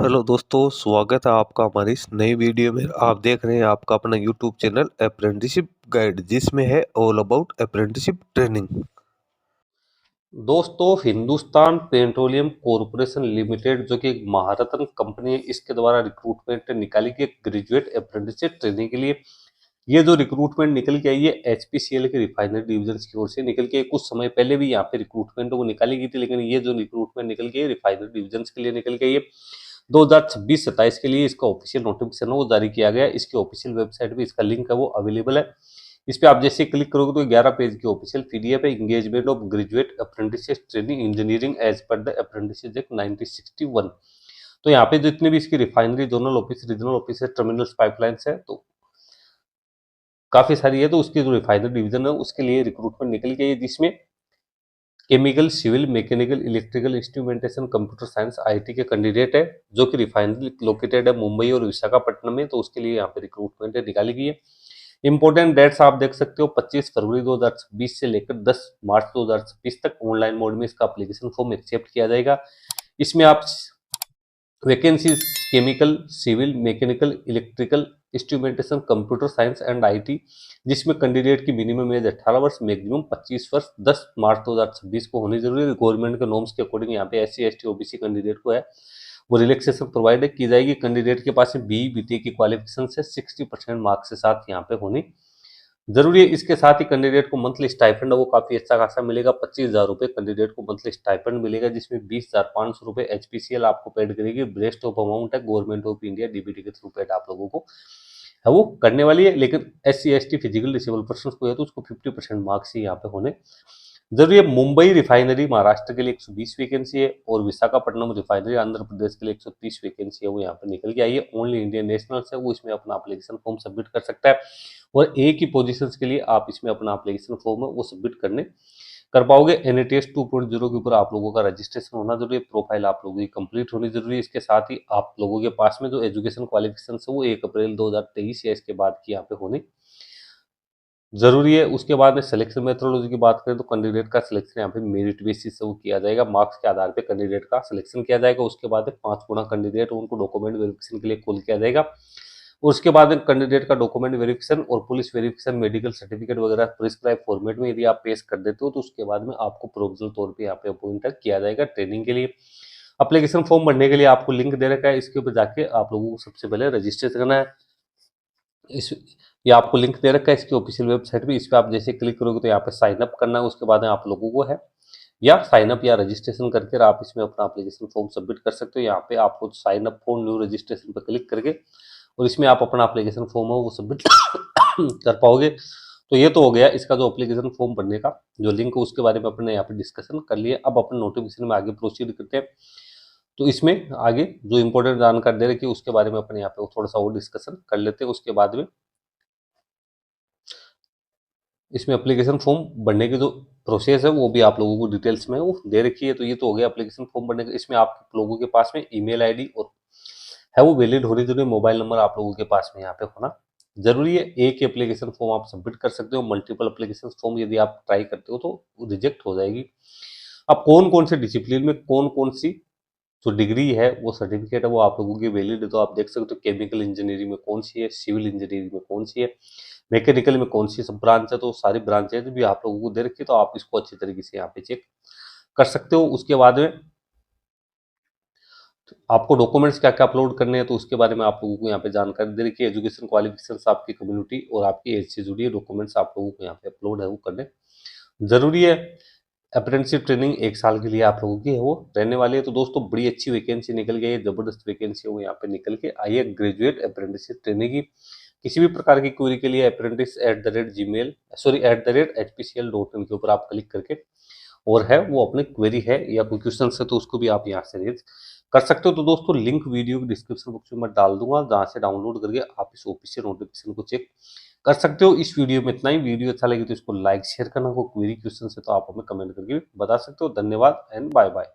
Hello दोस्तों, स्वागत है आपका हमारी इस नई वीडियो में। आप देख रहे हैं आपका अपना यूट्यूब चैनल अप्रेंटिसशिप गाइड, जिसमें है ऑल अबाउट अप्रेंटिसशिप ट्रेनिंग। दोस्तों, हिंदुस्तान पेट्रोलियम कॉरपोरेशन लिमिटेड जो कि एक महारत्न कंपनी है, इसके द्वारा रिक्रूटमेंट निकाली गई ग्रेजुएट अप्रेंटिसशिप ट्रेनिंग के लिए। ये जो रिक्रूटमेंट निकल के आई है एचपीसीएल के रिफाइनरी डिवीजन की ओर से निकल के। कुछ समय पहले भी यहाँ पे रिक्रूटमेंट वो निकाली गई थी, लेकिन ये जो रिक्रूटमेंट निकल गई है रिफाइनरी डिवीजन के लिए निकल गई है। 2026-27 के लिए इसका ऑफिशियल नोटिफिकेशन वो जारी किया गया है। इसकी ऑफिशियल वेबसाइट पे इसका लिंक है वो अवेलेबल है। इस पे आप जैसे क्लिक करोगे तो 11 पेज की ऑफिशियल पीडीएफ है। Engagement of graduate apprentice training engineering as per the apprentice act 1961। तो यहाँ पे जितने भी इसकी refinery zonal office, regional office है, टर्मिनल्स, पाइपलाइंस है, तो काफी सारी है। तो उसकी जो रिफाइनरी डिवीजन है उसके लिए रिक्रूटमेंट निकल गई है, जिसमें chemical, civil, mechanical, electrical, instrumentation, computer science, IT के कैंडिडेट है, जो कि रिफाइनरी लोकेटेड है मुंबई और विशाखापट्टनम में। तो उसके लिए यहाँ पे रिक्रूटमेंट निकाली गई है। इंपॉर्टेंट डेट्स आप देख सकते हो, 25 फरवरी 2026 से लेकर 10 मार्च 2026 तक ऑनलाइन मोड में इसका एप्लीकेशन फॉर्म एक्सेप्ट किया जाएगा। इसमें आप vacancies chemical, civil, mechanical, electrical, instrumentation, computer science and IT, जिसमें कैंडिडेट की मिनिमम एज 18 वर्ष, मैक्सिमम 25 वर्ष, 10 मार्च 2026 को होनी जरूरी है। गवर्नमेंट के नॉर्म्स के अकॉर्डिंग यहाँ पे एससी, एसटी, ओबीसी कैंडिडेट को है वो रिलैक्सेशन प्रोवाइड की जाएगी। कैंडिडेट के पास बी बीटेक की क्वालिफिकेशन से 60% मार्क्स के साथ यहाँ पे होनी जरूरी है। इसके साथ ही कैंडिडेट को मंथली स्टाइपेंड वो काफी अच्छा खासा मिलेगा। 25,000 रुपए कैंडिडेट को मंथली स्टाइपेंड मिलेगा, जिसमें 20,500 रुपए एचपीसीएल आपको पेड करेगी। रेस्ट ऑफ अमाउंट है गवर्नमेंट ऑफ इंडिया डीबीटी के थ्रू पेड आप लोगों को है वो करने वाली है। लेकिन SC, ST, physical disable person को है तो उसको 50% मार्क्स ही यहाँ पे होने जरूरी है। मुंबई रिफाइनरी महाराष्ट्र के लिए 120 वैकेंसी है, और विशाखापट्टनम रिफाइनरी आंध्र प्रदेश के लिए 130 वैकेंसी है वो यहाँ पे निकल के आई है। ओनली इंडियन नेशनल्स है वो इसमें अपना एप्लीकेशन फॉर्म सबमिट कर सकता है, और एक ही पोजीशंस के लिए आप इसमें अपना एप्लीकेशन फॉर्म है वो सबमिट कर पाओगे। एनएटीएस 2.0 के ऊपर आप लोगों का रजिस्ट्रेशन होना जरूरी है, प्रोफाइल आप लोगों की कंप्लीट होनी जरूरी है। इसके साथ ही आप लोगों के पास में जो एजुकेशन क्वालिफिकेशन है वो 1 अप्रैल 2023 या इसके बाद की यहाँ पे होनी जरूरी है। उसके बाद में सिलेक्शन मेथोडोलॉजी की बात करें तो कैंडिडेट का सिलेक्शन यहाँ पे मेरिट बेसिस से वो किया जाएगा। मार्क्स के आधार पे कैंडिडेट का सिलेक्शन किया जाएगा। उसके बाद 5 गुना कैंडिडेट उनको डॉक्यूमेंट वेरिफिकेशन के लिए कॉल किया जाएगा, और उसके बाद कैंडिडेट का डॉक्यूमेंट वेरिफिकेशन और पुलिस वेरिफिकेशन, मेडिकल सर्टिफिकेट वगैरह प्रिस्क्राइब फॉर्मेट में यदि आप पेश कर देते हो तो उसके बाद में आपको प्रोविजनल तौर पे यहाँ पे अपॉइंट किया जाएगा ट्रेनिंग के लिए। एप्लीकेशन फॉर्म भरने के लिए आपको लिंक दे रखा है, इसके ऊपर जाके आप लोगों को सबसे पहले रजिस्ट्रेशन करना है। इस ये आपको लिंक दे रखा है इसकी ऑफिशियल वेबसाइट पे। इस पे आप जैसे क्लिक करोगे तो यहाँ पे साइन अप करना है। उसके बाद में आप लोगों को है या साइन अप या रजिस्ट्रेशन करके आप इसमें अपना एप्लीकेशन फॉर्म सबमिट कर सकते हो। यहाँ पे आपको sign up for new registration पर क्लिक करके और इसमें आप अपना एप्लीकेशन फॉर्म है वो सबमिट कर पाओगे। तो ये तो हो गया इसका जो एप्लीकेशन फॉर्म भरने का जो लिंक है उसके बारे में अपने यहाँ पे डिस्कशन कर लिए। अब अपने नोटिफिकेशन में आगे प्रोसीड करते हैं। तो इसमें आगे जो इंपॉर्टेंट जानकारी दे रखी है उसके बारे में अपने यहाँ पे थोड़ा सा और डिस्कशन कर लेते हैं। उसके बाद में इसमें एप्लीकेशन फॉर्म भरने की जो प्रोसेस है वो भी आप लोगों को डिटेल्स में वो दे रखी है। तो ये तो हो गया एप्लीकेशन फॉर्म भरने का। इसमें आप लोगों के पास में ईमेल आईडी और है वो वैलिड होनी जरूरी, मोबाइल नंबर आप लोगों के पास में यहाँ पे होना जरूरी है। एक ही एप्लीकेशन फॉर्म आप सबमिट कर सकते हो, मल्टीपल एप्लीकेशन फॉर्म यदि आप ट्राई करते हो तो रिजेक्ट हो जाएगी। अब कौन कौन से डिसिप्लिन में कौन कौन सी जो डिग्री है वो सर्टिफिकेट है वो आप लोगों की वैलिड है, तो आप देख सकते हो केमिकल इंजीनियरिंग में कौन सी है, सिविल इंजीनियरिंग में कौन सी है, मैकेनिकल में कौन सी सब ब्रांच है। तो सारी ब्रांचेज भी आप लोगों को दे रखी है, तो आप इसको अच्छी तरीके से यहाँ पे चेक कर सकते हो। उसके बाद में आपको डॉक्यूमेंट्स क्या क्या अपलोड करने हैं तो उसके बारे में आप लोगों को यहाँ पे जानकारी दे रखी है। एजुकेशन क्वालिफिकेशन, आपकी कम्युनिटी और आपकी एज से जुड़ी डॉक्यूमेंट्स आप लोगों को यहाँ पे अपलोड है वो करने जरूरी है। अप्रेंटिसशिप ट्रेनिंग 1 साल के लिए आप लोगों की है वो रहने वाली है। तो दोस्तों बड़ी अच्छी वैकेंसी निकल गई है, जबरदस्त वैकेंसी है वो यहाँ पे निकल के आई है ग्रेजुएट अप्रेंटिसशिप ट्रेनिंग की। किसी भी प्रकार की क्वेरी के लिए apprentice@gmail@hpcl.in के ऊपर आप क्लिक करके और है वो अपनी क्वेरी है या कोई क्वेश्चन है तो उसको भी आप यहाँ से रेज कर सकते हो। तो दोस्तों लिंक वीडियो के डिस्क्रिप्शन बॉक्स में मैं डाल दूंगा, जहाँ से डाउनलोड करके आप इस ऑफिशियल नोटिफिकेशन को चेक कर सकते हो। इस वीडियो में इतना ही। वीडियो अच्छा लगे तो इसको लाइक शेयर करना, कोई क्वेरी क्वेश्चन है तो आप हमें कमेंट करके बता सकते हो। धन्यवाद एंड बाय बाय।